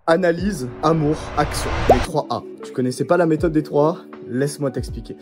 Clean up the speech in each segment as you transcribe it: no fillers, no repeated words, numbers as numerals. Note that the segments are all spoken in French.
Analyse, amour, action. Les 3 A. Tu connaissais pas la méthode des 3 A? Laisse-moi t'expliquer.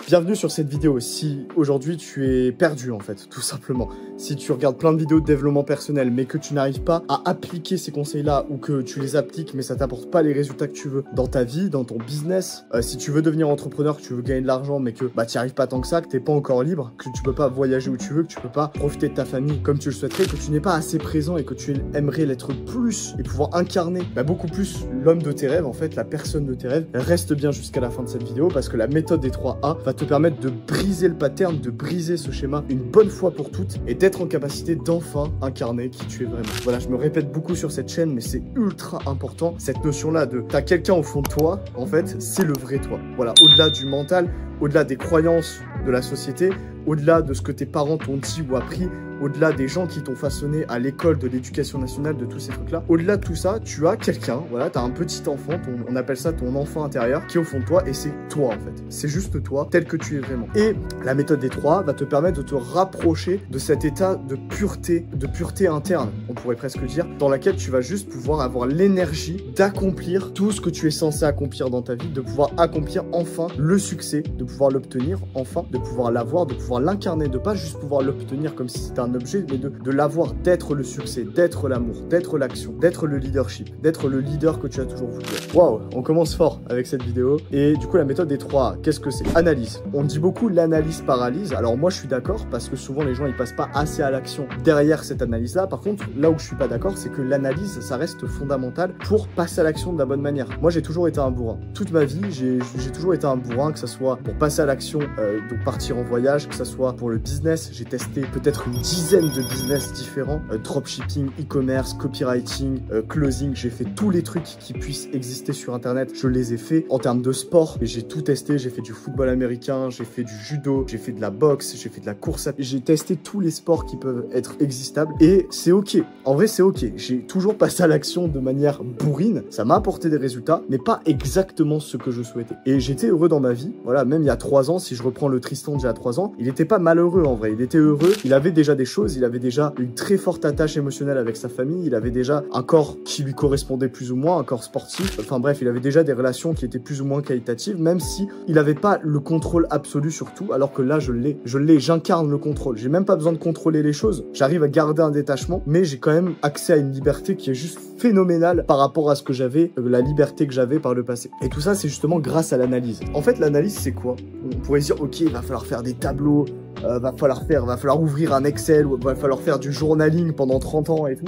Bienvenue sur cette vidéo. Si aujourd'hui tu es perdu en fait, tout simplement, si tu regardes plein de vidéos de développement personnel mais que tu n'arrives pas à appliquer ces conseils-là ou que tu les appliques mais ça t'apporte pas les résultats que tu veux dans ta vie, dans ton business, si tu veux devenir entrepreneur, que tu veux gagner de l'argent mais que tu n'y arrives pas tant que ça, que t'es pas encore libre, que tu peux pas voyager où tu veux, que tu peux pas profiter de ta famille comme tu le souhaiterais, que tu n'es pas assez présent et que tu aimerais l'être plus et pouvoir incarner beaucoup plus l'homme de tes rêves en fait, la personne de tes rêves, reste bien jusqu'à la fin de cette vidéo parce que la méthode des 3 A va te permettre de briser le pattern, de briser ce schéma une bonne fois pour toutes et d'être en capacité d'enfin incarner qui tu es vraiment. Voilà, je me répète beaucoup sur cette chaîne, mais c'est ultra important, cette notion-là de t'as quelqu'un au fond de toi, en fait, c'est le vrai toi. Voilà, au-delà du mental, au-delà des croyances de la société, au-delà de ce que tes parents t'ont dit ou appris, au-delà des gens qui t'ont façonné à l'école de l'éducation nationale, de tous ces trucs-là, au-delà de tout ça, tu as quelqu'un, voilà, tu as un petit enfant, on appelle ça ton enfant intérieur, qui est au fond de toi, et c'est toi, en fait. C'est juste toi, tel que tu es vraiment. Et la méthode des 3 va te permettre de te rapprocher de cet état de pureté interne, on pourrait presque dire, dans laquelle tu vas juste pouvoir avoir l'énergie d'accomplir tout ce que tu es censé accomplir dans ta vie, de pouvoir accomplir enfin le succès, de pouvoir l'obtenir enfin, de pouvoir l'avoir, de pouvoir l'incarner, de pas juste pouvoir l'obtenir comme si c'était un objet, mais de l'avoir, d'être le succès, d'être l'amour, d'être l'action, d'être le leadership, d'être le leader que tu as toujours voulu être. Waouh, on commence fort avec cette vidéo. Et du coup, la méthode des 3 A, qu'est-ce que c'est? Analyse. On dit beaucoup l'analyse paralyse. Alors moi, je suis d'accord parce que souvent les gens ils passent pas assez à l'action derrière cette analyse-là. Par contre, là où je suis pas d'accord, c'est que l'analyse, ça reste fondamental pour passer à l'action de la bonne manière. Moi, j'ai toujours été un bourrin. Toute ma vie, j'ai toujours été un bourrin, que ça soit pour passer à l'action, donc partir en voyage, que ça soit pour le business. J'ai testé peut-être une dizaine de business différents, dropshipping, e-commerce, copywriting, closing, j'ai fait tous les trucs qui puissent exister sur internet, je les ai fait. En termes de sport, j'ai tout testé, j'ai fait du football américain, j'ai fait du judo, j'ai fait de la boxe, j'ai fait de la course à pied, j'ai testé tous les sports qui peuvent être existables et c'est ok, en vrai c'est ok, j'ai toujours passé à l'action de manière bourrine, ça m'a apporté des résultats, mais pas exactement ce que je souhaitais. Et j'étais heureux dans ma vie, voilà, même il y a 3 ans, si je reprends le Tristan d'il y a 3 ans, il était pas malheureux en vrai, il était heureux, il avait déjà des choses, il avait déjà une très forte attache émotionnelle avec sa famille, il avait déjà un corps qui lui correspondait plus ou moins, un corps sportif, enfin bref, il avait déjà des relations qui étaient plus ou moins qualitatives, même si il n'avait pas le contrôle absolu sur tout, alors que là je l'ai, j'incarne le contrôle, j'ai même pas besoin de contrôler les choses, j'arrive à garder un détachement, mais j'ai quand même accès à une liberté qui est juste phénoménale par rapport à ce que j'avais, la liberté que j'avais par le passé. Et tout ça, c'est justement grâce à l'analyse. En fait, l'analyse, c'est quoi? On pourrait se dire, ok, il va falloir faire des tableaux, va falloir ouvrir un Excel, ou va falloir faire du journaling pendant 30 ans et tout.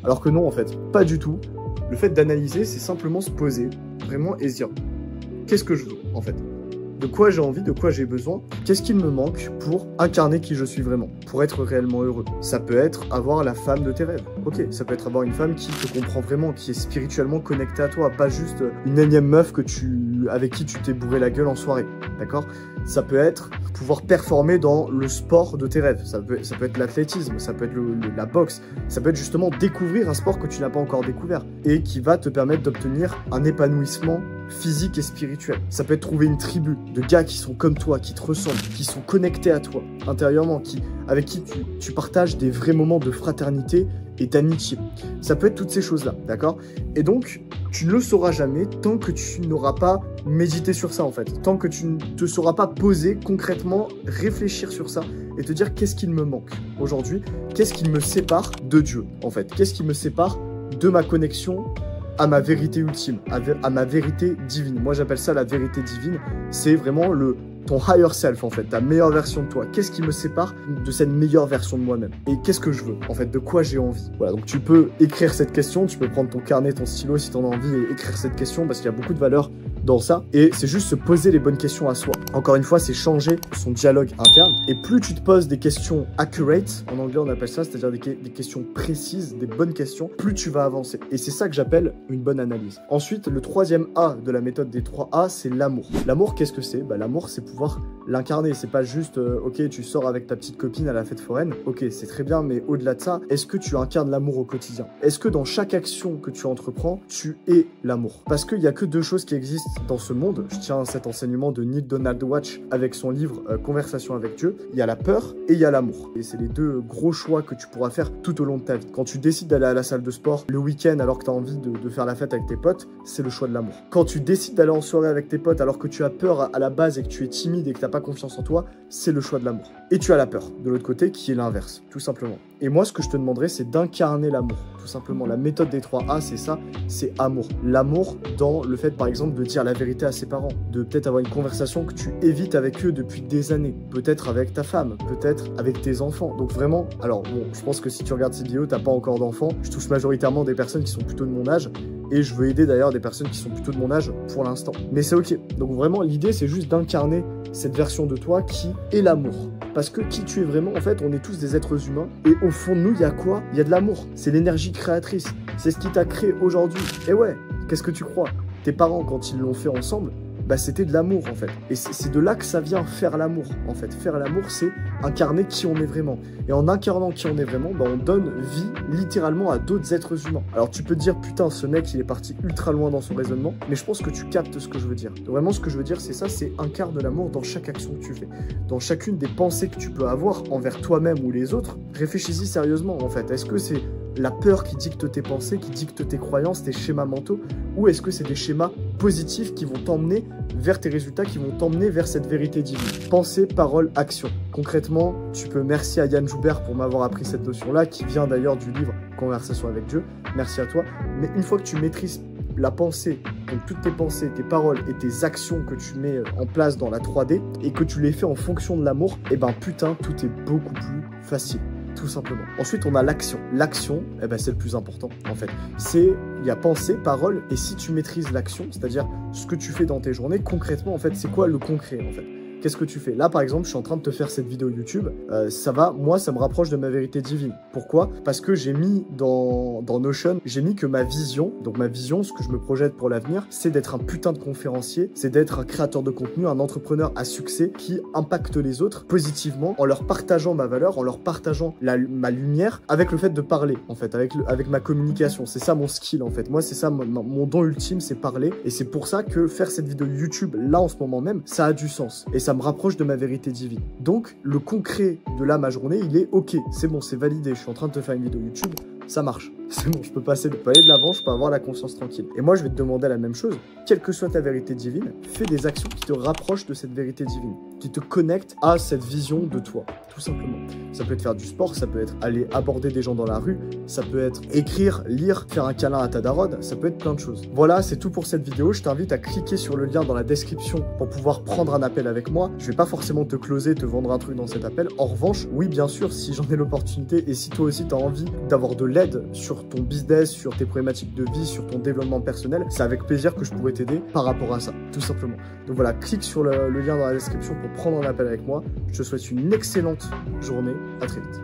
Alors que non, en fait, pas du tout. Le fait d'analyser, c'est simplement se poser, vraiment, et se dire, qu'est-ce que je veux, en fait? De quoi j'ai envie, de quoi j'ai besoin, qu'est-ce qu'il me manque pour incarner qui je suis vraiment, pour être réellement heureux. Ça peut être avoir la femme de tes rêves, ok, ça peut être avoir une femme qui te comprend vraiment, qui est spirituellement connectée à toi, pas juste une énième meuf avec qui tu t'es bourré la gueule en soirée, d'accord? Ça peut être pouvoir performer dans le sport de tes rêves, ça peut être l'athlétisme, ça peut être la boxe, ça peut être justement découvrir un sport que tu n'as pas encore découvert et qui va te permettre d'obtenir un épanouissement physique et spirituel. Ça peut être trouver une tribu de gars qui sont comme toi, qui te ressemblent, qui sont connectés à toi intérieurement, avec qui tu partages des vrais moments de fraternité et d'amitié. Ça peut être toutes ces choses-là, d'accord? Et donc, tu ne le sauras jamais tant que tu n'auras pas médité sur ça, en fait. Tant que tu ne te sauras pas poser concrètement, réfléchir sur ça et te dire qu'est-ce qu'il me manque aujourd'hui, qu'est-ce qui me sépare de Dieu, en fait. Qu'est-ce qui me sépare de ma connexion à ma vérité ultime, à ma vérité divine. Moi, j'appelle ça la vérité divine. C'est vraiment ton higher self, en fait, ta meilleure version de toi. Qu'est-ce qui me sépare de cette meilleure version de moi-même? Et qu'est-ce que je veux, en fait, de quoi j'ai envie? Voilà, donc tu peux écrire cette question, tu peux prendre ton carnet, ton stylo si tu en as envie et écrire cette question parce qu'il y a beaucoup de valeur dans ça. Et c'est juste se poser les bonnes questions à soi. Encore une fois, c'est changer son dialogue interne. Et plus tu te poses des questions accurate, en anglais on appelle ça, c'est-à-dire des questions précises, des bonnes questions, plus tu vas avancer. Et c'est ça que j'appelle une bonne analyse. Ensuite, le troisième A de la méthode des 3 A, c'est l'amour. L'amour, qu'est-ce que c'est? L'amour, c'est pouvoir l'incarner. C'est pas juste, ok, tu sors avec ta petite copine à la fête foraine. Ok, c'est très bien, mais au-delà de ça, est-ce que tu incarnes l'amour au quotidien? Est-ce que dans chaque action que tu entreprends, tu es l'amour? Parce qu'il n'y a que deux choses qui existent dans ce monde. Je tiens à cet enseignement de Neil Donald Walsch avec son livre Conversation avec Dieu. Il y a la peur et il y a l'amour. Et c'est les deux gros choix que tu pourras faire tout au long de ta vie. Quand tu décides d'aller à la salle de sport le week-end alors que tu as envie de faire la fête avec tes potes, c'est le choix de l'amour. Quand tu décides d'aller en soirée avec tes potes alors que tu as peur à la base et que tu es timide et que tu n'as pas confiance en toi, c'est le choix de l'amour. Et tu as la peur de l'autre côté qui est l'inverse, tout simplement. Et moi, ce que je te demanderais, c'est d'incarner l'amour, tout simplement. La méthode des 3 A, c'est ça, c'est amour. L'amour dans le fait, par exemple, de dire la vérité à ses parents, de peut-être avoir une conversation que tu évites avec eux depuis des années, peut-être avec ta femme, peut-être avec tes enfants. Donc vraiment, alors bon, je pense que si tu regardes cette vidéo, t'as pas encore d'enfants. Je touche majoritairement des personnes qui sont plutôt de mon âge. Et je veux aider d'ailleurs des personnes qui sont plutôt de mon âge pour l'instant. Mais c'est ok. Donc vraiment, l'idée, c'est juste d'incarner cette version de toi qui est l'amour. Parce que qui tu es vraiment, en fait, on est tous des êtres humains. Et au fond de nous, il y a quoi? Il y a de l'amour. C'est l'énergie créatrice. C'est ce qui t'a créé aujourd'hui. Et ouais, qu'est-ce que tu crois? Tes parents, quand ils l'ont fait ensemble, bah, c'était de l'amour en fait. Et c'est de là que ça vient, faire l'amour en fait. Faire l'amour, c'est incarner qui on est vraiment. Et en incarnant qui on est vraiment, bah, on donne vie littéralement à d'autres êtres humains. Alors tu peux te dire, putain, ce mec, il est parti ultra loin dans son raisonnement, mais je pense que tu captes ce que je veux dire. Donc, vraiment, ce que je veux dire, c'est ça, c'est incarne l'amour dans chaque action que tu fais. Dans chacune des pensées que tu peux avoir envers toi-même ou les autres, réfléchis-y sérieusement en fait. Est-ce que c'est la peur qui dicte tes pensées, qui dicte tes croyances, tes schémas mentaux, ou est-ce que c'est des schémas positifs qui vont t'emmener vers tes résultats, qui vont t'emmener vers cette vérité divine? Pensée, parole, action. Concrètement, tu peux merci à Yann Joubert pour m'avoir appris cette notion-là, qui vient d'ailleurs du livre Conversation avec Dieu. Merci à toi. Mais une fois que tu maîtrises la pensée, donc toutes tes pensées, tes paroles et tes actions que tu mets en place dans la 3D, et que tu les fais en fonction de l'amour, et ben putain, tout est beaucoup plus facile. Tout simplement. Ensuite, on a l'action. L'action, eh ben, c'est le plus important, en fait. Il y a pensée, parole, et si tu maîtrises l'action, c'est-à-dire ce que tu fais dans tes journées, concrètement, en fait, c'est quoi le concret, en fait? Qu'est-ce que tu fais? Là, par exemple, je suis en train de te faire cette vidéo YouTube. Moi, ça me rapproche de ma vérité divine. Pourquoi? Parce que j'ai mis dans Notion, j'ai mis que ma vision, donc ma vision, ce que je me projette pour l'avenir, c'est d'être un putain de conférencier, c'est d'être un créateur de contenu, un entrepreneur à succès qui impacte les autres positivement en leur partageant ma valeur, en leur partageant ma lumière avec le fait de parler, en fait, avec ma communication. C'est ça mon skill, en fait. Moi, c'est ça mon don ultime, c'est parler. Et c'est pour ça que faire cette vidéo YouTube, là, en ce moment même, ça a du sens. Et ça me rapproche de ma vérité divine. Donc, le concret de là, ma journée, il est ok, c'est bon, c'est validé, je suis en train de te faire une vidéo YouTube, ça marche. C'est bon, je peux aller de l'avant, je peux avoir la conscience tranquille. Et moi, je vais te demander la même chose. Quelle que soit ta vérité divine, fais des actions qui te rapprochent de cette vérité divine, qui te connectent à cette vision de toi, tout simplement. Ça peut être faire du sport, ça peut être aller aborder des gens dans la rue, ça peut être écrire, lire, faire un câlin à ta daronne, ça peut être plein de choses. Voilà, c'est tout pour cette vidéo. Je t'invite à cliquer sur le lien dans la description pour pouvoir prendre un appel avec moi. Je vais pas forcément te closer, te vendre un truc dans cet appel. En revanche, oui, bien sûr, si j'en ai l'opportunité et si toi aussi tu as envie d'avoir de l'aide sur ton business, sur tes problématiques de vie, sur ton développement personnel, c'est avec plaisir que je pourrais t'aider par rapport à ça, tout simplement. Donc voilà, clique sur le lien dans la description pour prendre un appel avec moi. Je te souhaite une excellente journée, à très vite.